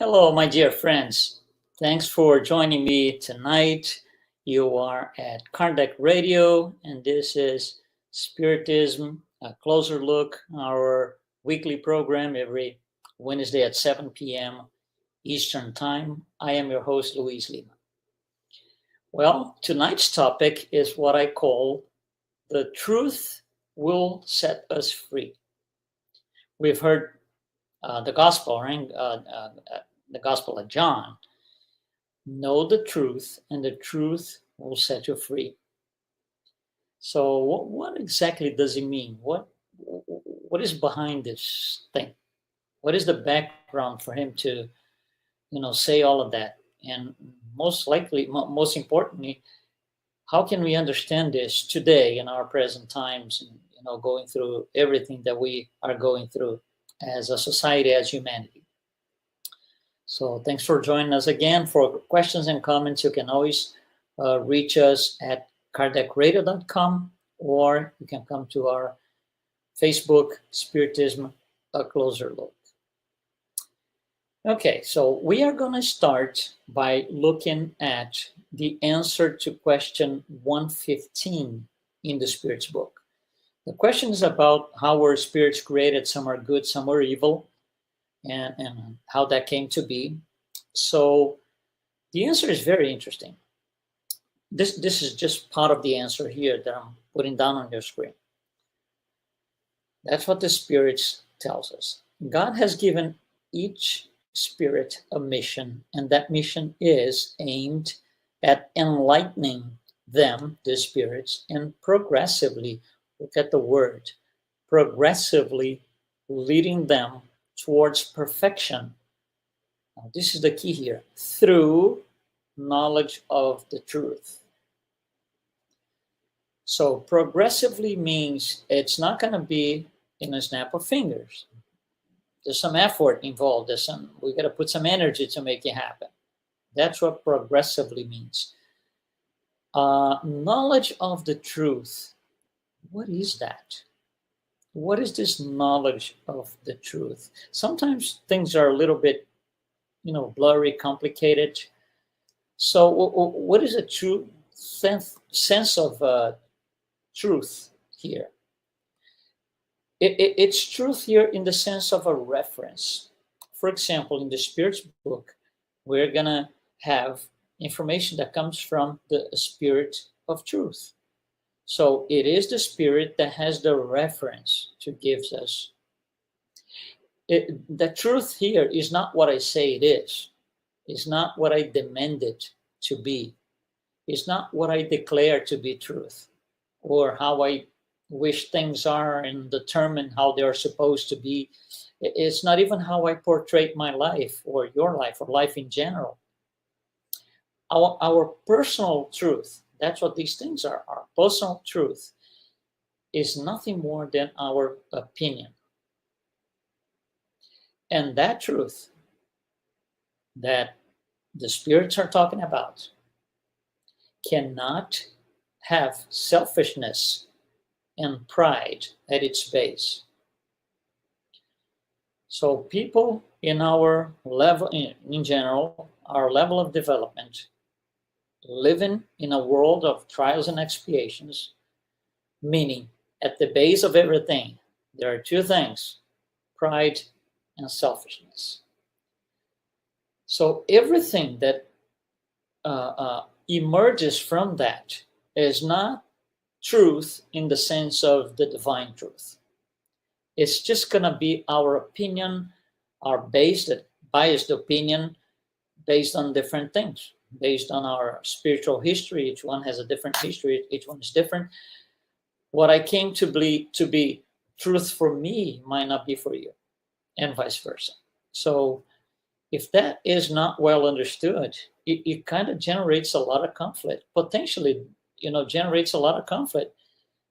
Hello, my dear friends. Thanks for joining me tonight. You are at Kardec Radio, and this is Spiritism, a closer look, our weekly program every Wednesday at 7 p.m. Eastern Time. I am your host, Luiz Lima. Well, tonight's topic is what I call the truth will set us free. We've heard the gospel, right? The Gospel of John. Know the truth, and the truth will set you free. So, what exactly does it mean? What is behind this thing? What is the background for him to, say all of that? And most likely, most importantly, how can we understand this today in our present times? And, going through everything that we are going through as a society, as humanity. So thanks for joining us again. For questions and comments, you can always reach us at kardecradio.com, or you can come to our Facebook, Spiritism, A Closer Look. Okay, so we are going to start by looking at the answer to question 115 in the Spirit's book. The question is about how were spirits created. Some are good, some are evil. And how that came to be. So the answer is very interesting. This is just part of the answer here that I'm putting down on your screen. That's what the Spirit tells us. God has given each spirit a mission, and that mission is aimed at enlightening them, the spirits, and progressively, look at the word, progressively leading them towards perfection. Now, this is the key here, through knowledge of the truth. So progressively means it's not going to be in a snap of fingers. There's some effort involved. We got to put some energy to make it happen. That's what progressively means. Knowledge of the truth. What is that? What is this knowledge of the truth? Sometimes things are a little bit, blurry, complicated. So what is the true sense of truth here? It's truth here in the sense of a reference. For example, in the Spirit's book, we're going to have information that comes from the Spirit of truth. So it is the Spirit that has the reference to give us. The truth here is not what I say it is. It's not what I demand it to be. It's not what I declare to be truth, or how I wish things are and determine how they are supposed to be. It's not even how I portray my life or your life or life in general. Our personal truth, that's what these things are. Our personal truth is nothing more than our opinion. And that truth that the spirits are talking about cannot have selfishness and pride at its base. So people in our level, in general, our level of development, living in a world of trials and expiations, meaning at the base of everything, there are two things, pride and selfishness. So everything that emerges from that is not truth in the sense of the divine truth. It's just going to be our opinion, our biased opinion based on different things, based on our spiritual history. Each one has a different history. Each one is different. What I came to be truth for me might not be for you, and vice versa. So if that is not well understood, it kind of generates a lot of conflict, potentially, generates a lot of conflict,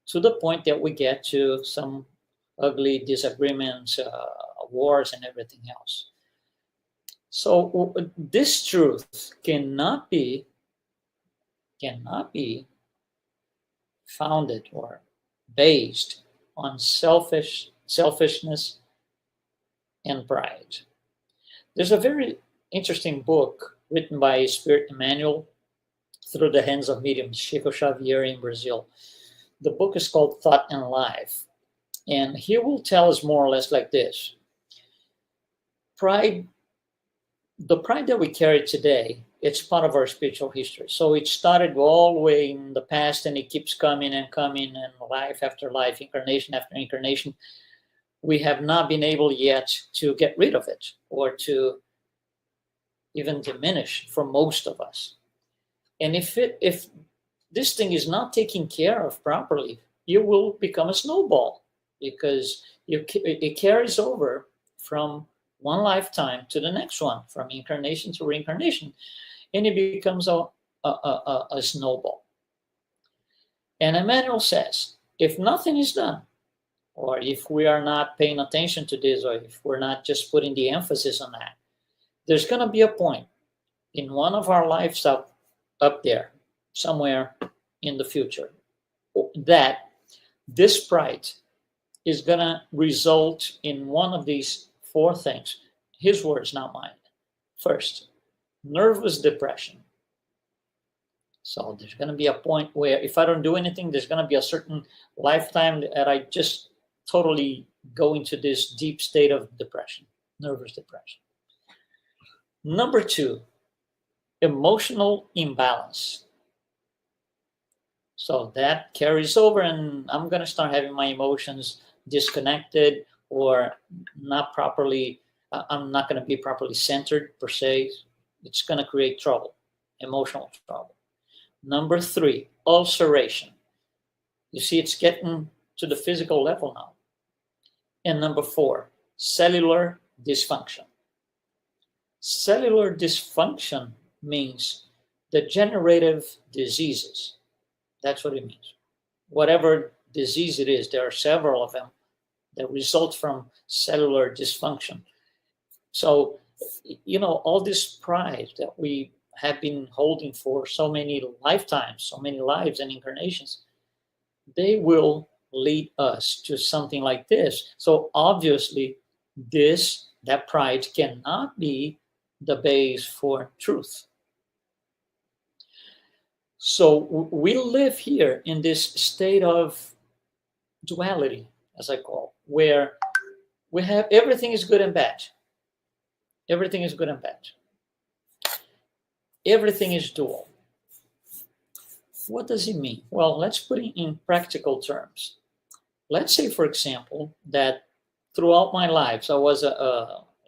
to the point that we get to some ugly disagreements, wars, and everything else. So this truth cannot be founded or based on selfishness and pride. There's a very interesting book written by Spirit Emmanuel through the hands of medium Chico Xavier in Brazil. The book is called Thought and Life. And he will tell us more or less like this. Pride, the pride that we carry today, it's part of our spiritual history. So it started all the way in the past and it keeps coming and coming, and life after life, incarnation after incarnation. We have not been able yet to get rid of it or to even diminish for most of us. And if this thing is not taken care of properly, you will become a snowball, because it carries over from one lifetime to the next one, from incarnation to reincarnation, and it becomes a snowball. And Emmanuel says, if nothing is done, or if we are not paying attention to this, or if we're not just putting the emphasis on that, there's going to be a point in one of our lives up there, somewhere in the future, that this pride is going to result in one of these four things. His words, not mine. First, nervous depression. So there's going to be a point where if I don't do anything, there's going to be a certain lifetime that I just totally go into this deep state of depression, nervous depression. Number two, emotional imbalance. So that carries over, and I'm going to start having my emotions disconnected or not properly. I'm not going to be properly centered per se. It's going to create trouble, emotional trouble. Number three, ulceration. You see, it's getting to the physical level now. And number four, cellular dysfunction. Cellular dysfunction means degenerative diseases. That's what it means. Whatever disease it is, there are several of them that result from cellular dysfunction. So, all this pride that we have been holding for so many lifetimes, so many lives and incarnations, they will lead us to something like this. So obviously, that pride cannot be the base for truth. So we live here in this state of duality, as I call, where we have everything is good and bad. Everything is good and bad. Everything is dual. What does it mean? Well, let's put it in practical terms. Let's say, for example, that throughout my lives, I was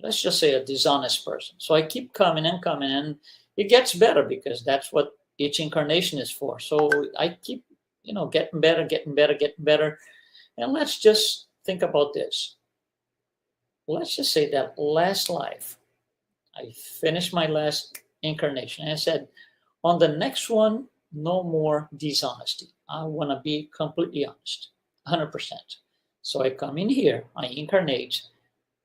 let's just say a dishonest person. So I keep coming and coming, and it gets better because that's what each incarnation is for. So I keep, getting better. And let's just think about this. Let's just say that last life, I finished my last incarnation. And I said, on the next one, no more dishonesty. I want to be completely honest, 100%. So I come in here, I incarnate,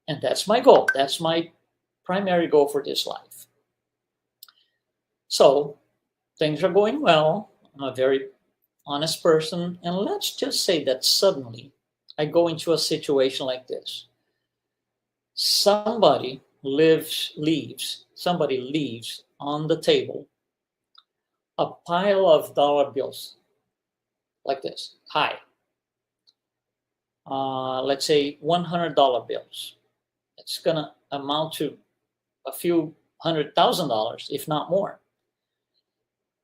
and that's my goal. That's my primary goal for this life. So things are going well. I'm a very honest person. And let's just say that suddenly I go into a situation like this. Somebody leaves on the table a pile of dollar bills like this, high. Let's say $100 bills. It's going to amount to a few $100,000, if not more.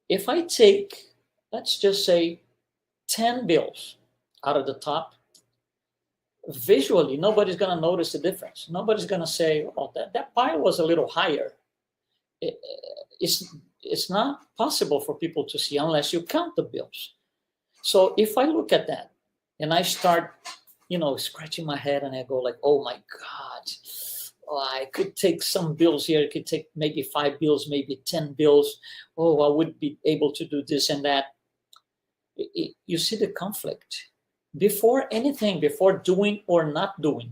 If I take, let's just say, 10 bills out of the top, visually, nobody's going to notice the difference. Nobody's going to say, oh, that pile was a little higher. It's not possible for people to see unless you count the bills. So if I look at that and I start, scratching my head and I go like, oh my God, I could take some bills here. I could take maybe 5 bills, maybe 10 bills. Oh, I would be able to do this and that. You see the conflict. Before anything, before doing or not doing,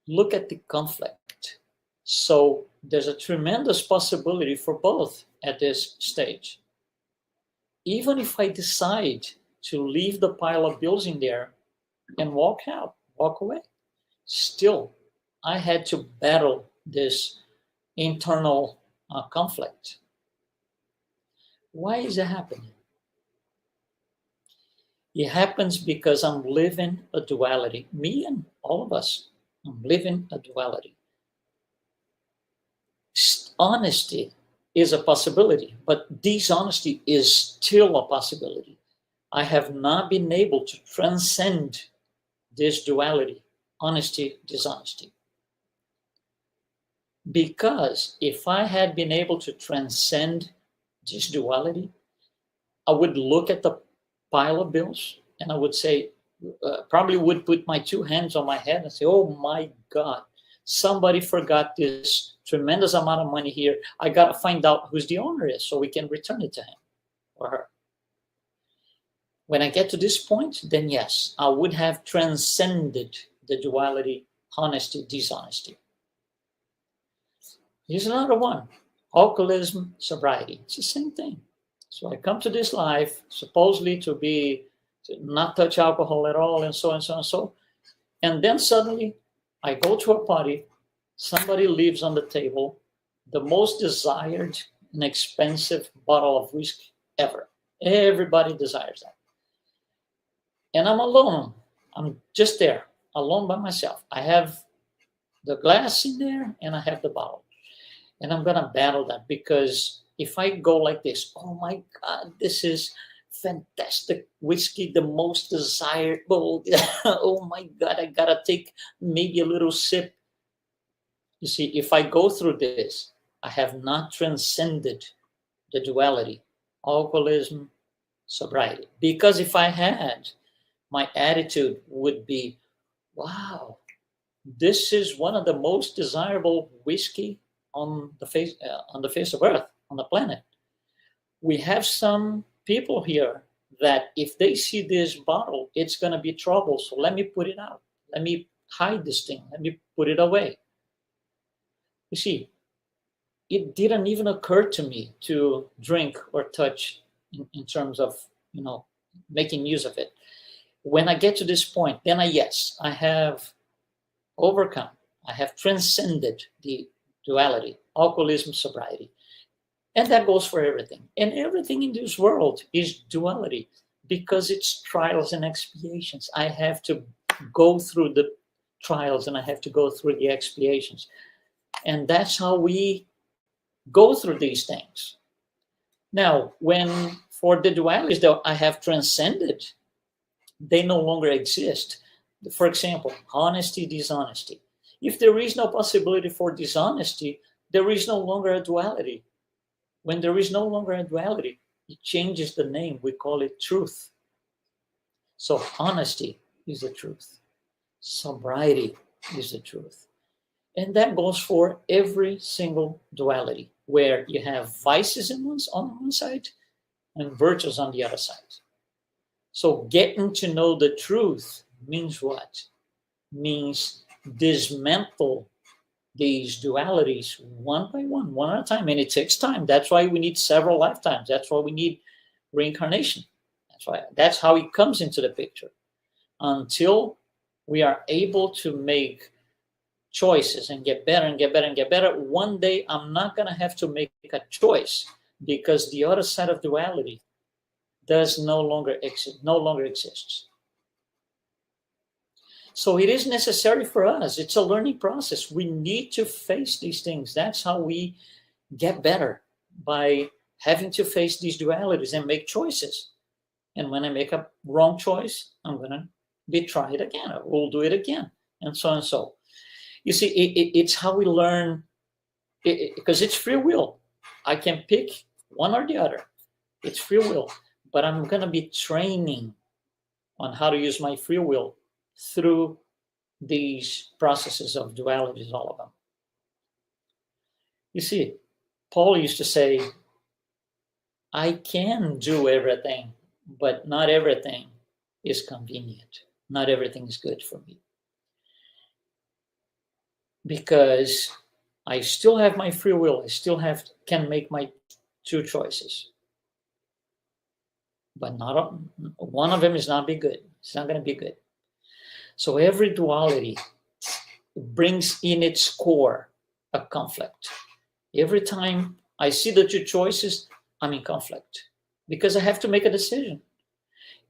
look at the conflict. So there's a tremendous possibility for both at this stage. Even if I decide to leave the pile of bills in there and walk away, still I had to battle this internal conflict. Why is it happening? It happens because I'm living a duality. Me and all of us, I'm living a duality. Honesty is a possibility, but dishonesty is still a possibility. I have not been able to transcend this duality, honesty, dishonesty. Because if I had been able to transcend this duality, I would look at the pile of bills and I would say, probably would put my two hands on my head and say, oh my God, somebody forgot this tremendous amount of money here. I got to find out who's the owner is so we can return it to him or her. When I get to this point, then yes, I would have transcended the duality, honesty, dishonesty. Here's another one, alcoholism, sobriety. It's the same thing. So I come to this life supposedly to not touch alcohol at all and so and so and so. And then suddenly I go to a party, somebody leaves on the table the most desired and expensive bottle of whiskey ever. Everybody desires that. And I'm alone. I'm just there, alone by myself. I have the glass in there and I have the bottle. And I'm going to battle that because if I go like this, oh my God, this is fantastic whiskey, the most desirable. Oh my God, I got to take maybe a little sip. You see, if I go through this, I have not transcended the duality, alcoholism, sobriety. Because if I had, my attitude would be, wow, this is one of the most desirable whiskey on the face of Earth, on the planet. We have some people here that if they see this bottle, it's going to be trouble. So let me put it out. Let me hide this thing. Let me put it away. You see, it didn't even occur to me to drink or touch in terms of, making use of it. When I get to this point, then I have overcome. I have transcended the duality, alcoholism, sobriety. And that goes for everything. And everything in this world is duality because it's trials and expiations. I have to go through the trials and I have to go through the expiations. And that's how we go through these things. Now, when for the dualities that I have transcended, they no longer exist. For example, honesty, dishonesty. If there is no possibility for dishonesty, there is no longer a duality. When there is no longer a duality, it changes the name. We call it truth. So honesty is the truth. Sobriety is the truth. And that goes for every single duality, where you have vices on one side and virtues on the other side. So getting to know the truth means what? Means dismantle these dualities one by one at a time. And it takes time. That's why we need several lifetimes. That's why we need reincarnation. That's how it comes into the picture. Until we are able to make choices and get better and get better and get better, one day I'm not going to have to make a choice because the other side of duality no longer exists. So it is necessary for us. It's a learning process. We need to face these things. That's how we get better, by having to face these dualities and make choices. And when I make a wrong choice, I'm going to be tried again. I will do it again, and so and so. You see, it's how we learn, because it's free will. I can pick one or the other. It's free will. But I'm going to be training on how to use my free will through these processes of dualities, all of them. You see, Paul used to say, I can do everything, but not everything is convenient. Not everything is good for me. Because I still have my free will. I still can make my two choices. But not one of them is not be good. It's not going to be good. So every duality brings in its core a conflict. Every time I see the two choices, I'm in conflict because I have to make a decision.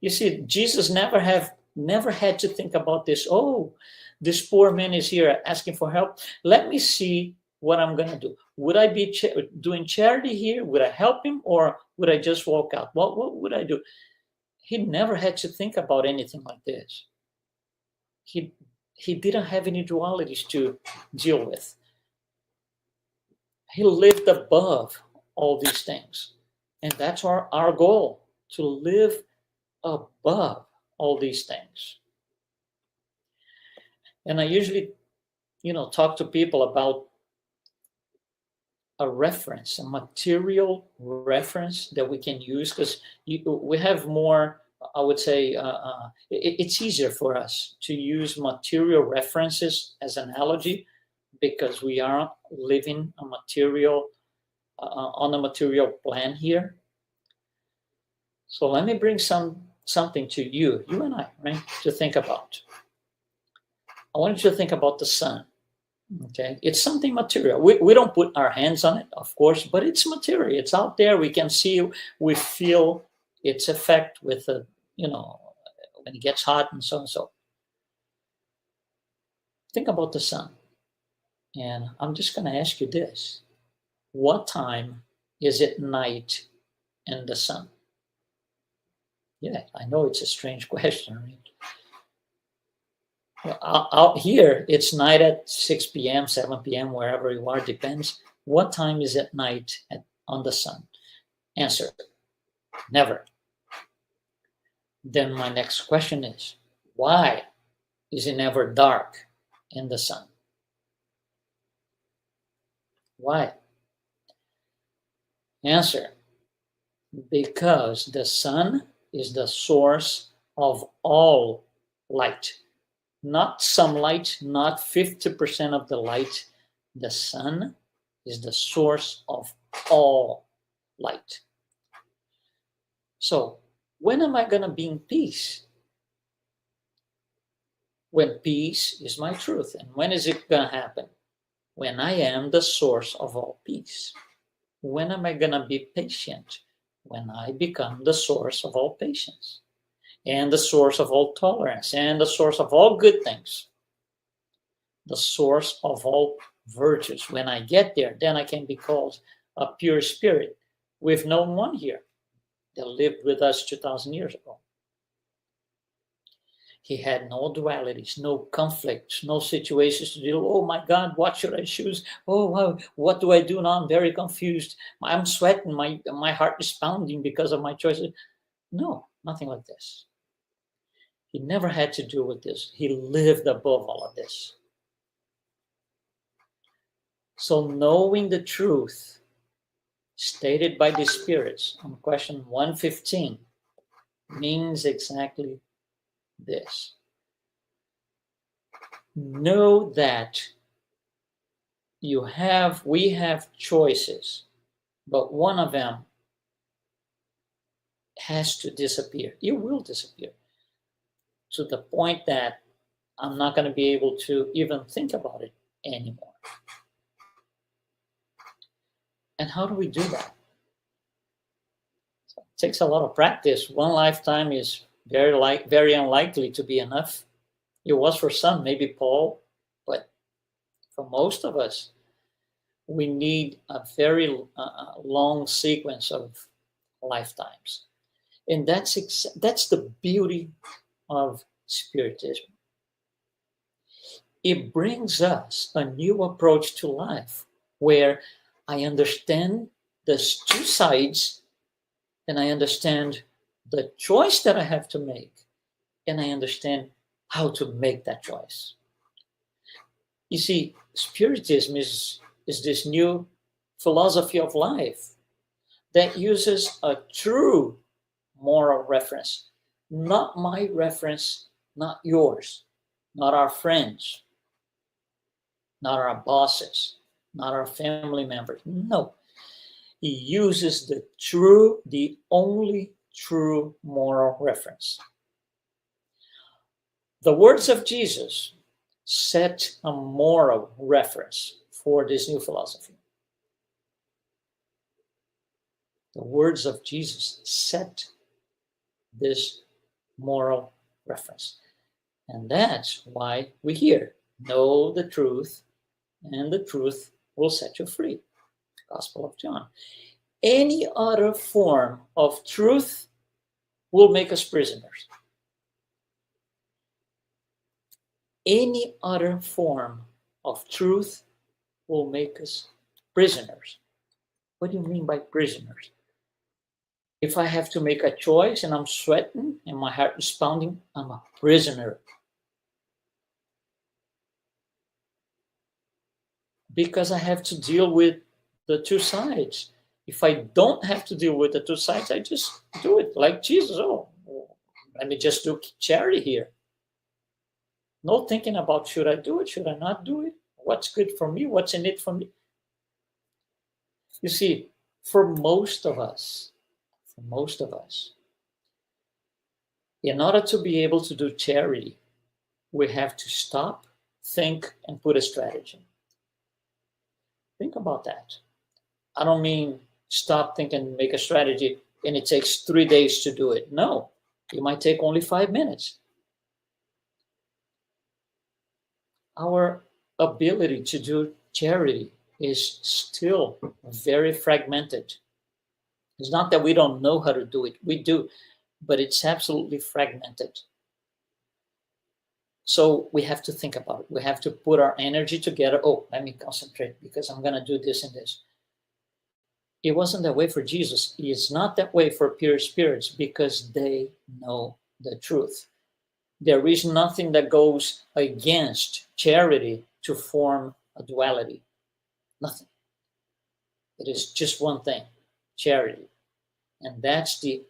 You see, Jesus never had to think about this. Oh, this poor man is here asking for help. Let me see what I'm going to do. Would I be doing charity here? Would I help him, or would I just walk out? What would I do? He never had to think about anything like this. He didn't have any dualities to deal with. He lived above all these things. And that's our goal, to live above all these things. And I usually, talk to people about a reference, a material reference that we can use, because we have more, I would say, it's easier for us to use material references as analogy because we are living a material on a material plan here. So let me bring something to you and I, right, to think about. I want you to think about the sun. Okay, it's something material. We don't put our hands on it, of course, but it's material. It's out there. We can see, we feel its effect with when it gets hot and so and so. Think about the sun. And I'm just going to ask you this. What time is it night in the sun? Yeah, I know it's a strange question, right? Well, out here, it's night at 6 p.m., 7 p.m., wherever you are, depends. What time is it night on the sun? Answer, never. Then my next question is, why is it never dark in the sun? Why? Answer, because the sun is the source of all light. Not some light, not 50% of the light. The sun is the source of all light. So when am I going to be in peace? When peace is my truth. And when is it going to happen? When I am the source of all peace. When am I going to be patient? When I become the source of all patience. And the source of all tolerance, and the source of all good things, the source of all virtues. When I get there, then I can be called a pure spirit. We've known one here that lived with us 2,000 years ago. He had no dualities, no conflicts, no situations to deal. Oh my God, what should I choose? Oh, wow, what do I do now? I'm very confused. I'm sweating. My heart is pounding because of my choices. No, nothing like this. He never had to deal with this. He lived above all of this. So knowing the truth stated by the spirits on question 115 means exactly this. Know that we have choices, but one of them has to disappear. It will disappear to the point that I'm not going to be able to even think about it anymore. And how do we do that? So it takes a lot of practice. One lifetime is very unlikely to be enough. It was for some, maybe Paul, but for most of us, we need a very long sequence of lifetimes. And that's the beauty of Spiritism. It brings us a new approach to life where I understand the two sides, and I understand the choice that I have to make, and I understand how to make that choice. You see, Spiritism is this new philosophy of life that uses a true moral reference, not my reference, not yours, not our friends, not our bosses, not our family members. No. He uses the only true moral reference. The words of Jesus set a moral reference for this new philosophy. The words of Jesus set this moral reference. And that's why we hear, know the truth, and the truth will set you free. Gospel of John. Any other form of truth will make us prisoners. Any other form of truth will make us prisoners. What do you mean by prisoners? If I have to make a choice and I'm sweating and my heart is pounding, I'm a prisoner. Because I have to deal with the two sides. If I don't have to deal with the two sides, I just do it like Jesus. Oh, let me just do charity here. No thinking about should I do it, should I not do it? What's good for me? What's in it for me? You see, for most of us, in order to be able to do charity, we have to stop, think, and put a strategy. Think about that. I don't mean stop, think, and make a strategy, and it takes 3 days to do it. No, it might take only 5 minutes. Our ability to do charity is still very fragmented. It's not that we don't know how to do it. We do, but it's absolutely fragmented. So we have to think about it. We have to put our energy together. Oh, let me concentrate because I'm going to do this and this. It wasn't that way for Jesus. It's not that way for pure spirits because they know the truth. There is nothing that goes against charity to form a duality. Nothing. It is just one thing, charity. And that's the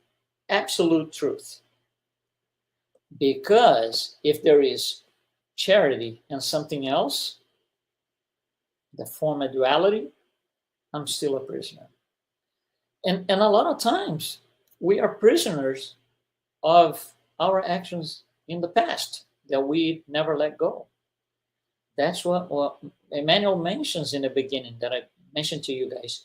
absolute truth. Because if there is charity and something else that form a duality, I'm still a prisoner. And a lot of times we are prisoners of our actions in the past that we never let go. That's what Emmanuel mentions in the beginning that I mentioned to you guys.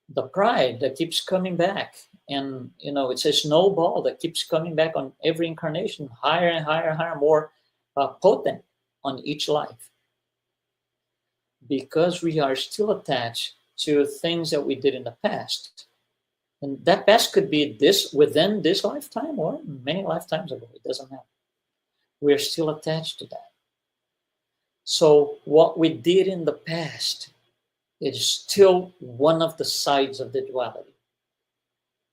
The pride that keeps coming back. And, it's a snowball that keeps coming back on every incarnation, higher and higher and higher, more potent on each life. Because we are still attached to things that we did in the past. And that past could be within this lifetime or many lifetimes ago. It doesn't matter. We're still attached to that. So what we did in the past is still one of the sides of the duality.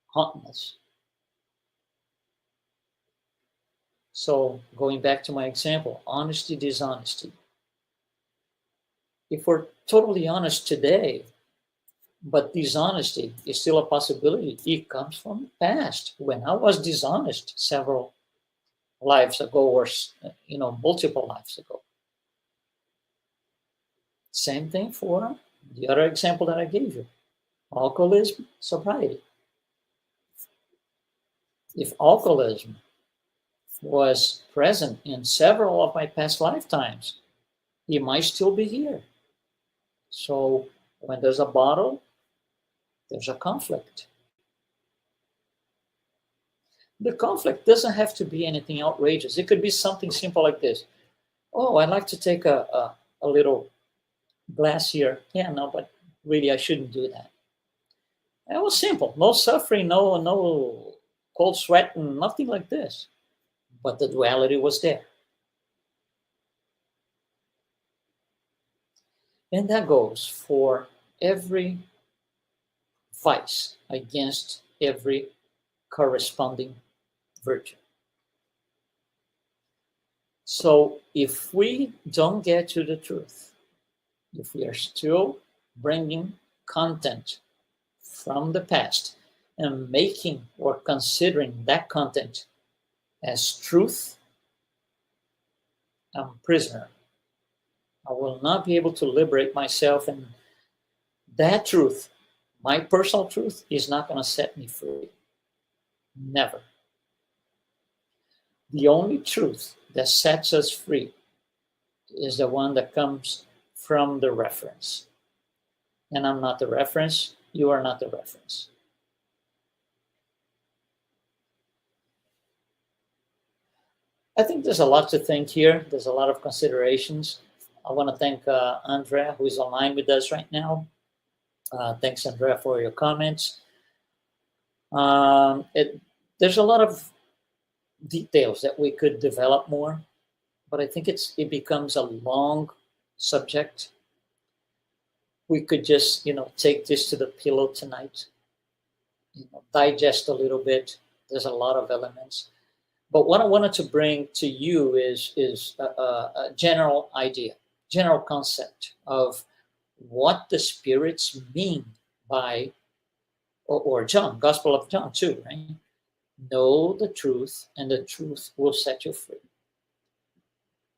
Haunting us. So going back to my example, honesty, dishonesty. If we're totally honest today, but dishonesty is still a possibility, it comes from the past. When I was dishonest several lives ago or, multiple lives ago. Same thing for the other example that I gave you. Alcoholism, sobriety. If alcoholism was present in several of my past lifetimes, it might still be here. So when there's a bottle, there's a conflict. The conflict doesn't have to be anything outrageous. It could be something simple like this. Oh, I'd like to take a little glass here. Yeah, no, but really I shouldn't do that. It was simple. No suffering, no cold sweat, and nothing like this. But the duality was there. And that goes for every vice against every corresponding virtue. So if we don't get to the truth, if we are still bringing content from the past and making or considering that content as truth, I'm a prisoner. I will not be able to liberate myself, and that truth, my personal truth, is not going to set me free. Never. The only truth that sets us free is the one that comes from the reference. And I'm not the reference. You are not the reference. I think there's a lot to think here. There's a lot of considerations. I want to thank Andrea, who is online with us right now. Thanks, Andrea, for your comments. There's a lot of details that we could develop more, but I think it becomes a long subject. We could just take this to the pillow tonight, digest a little bit. There's a lot of elements, but what I wanted to bring to you is a general idea, general concept of what the spirits mean by, or John, Gospel of John too, right? Know the truth, and the truth will set you free.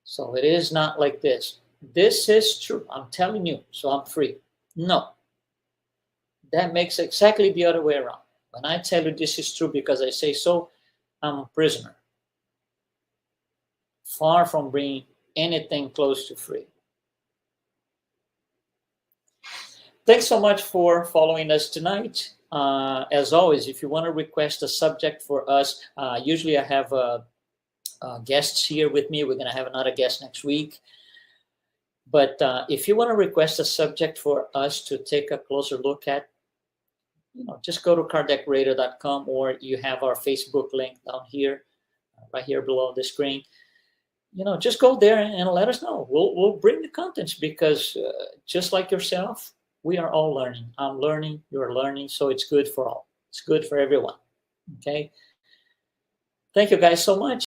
So it is not like this. This is true. I'm telling you, so I'm free. No, that makes exactly the other way around. When I tell you this is true because I say so, I'm a prisoner. Far from being anything close to free. Thanks so much for following us tonight. As always, if you want to request a subject for us, usually I have guests here with me. We're going to have another guest next week. But if you want to request a subject for us to take a closer look at, just go to kardecradio.com, or you have our Facebook link down here, right here below the screen. Just go there and let us know. We'll bring the contents, because just like yourself, we are all learning. I'm learning, you're learning, so it's good for all. It's good for everyone. Okay. Thank you guys so much.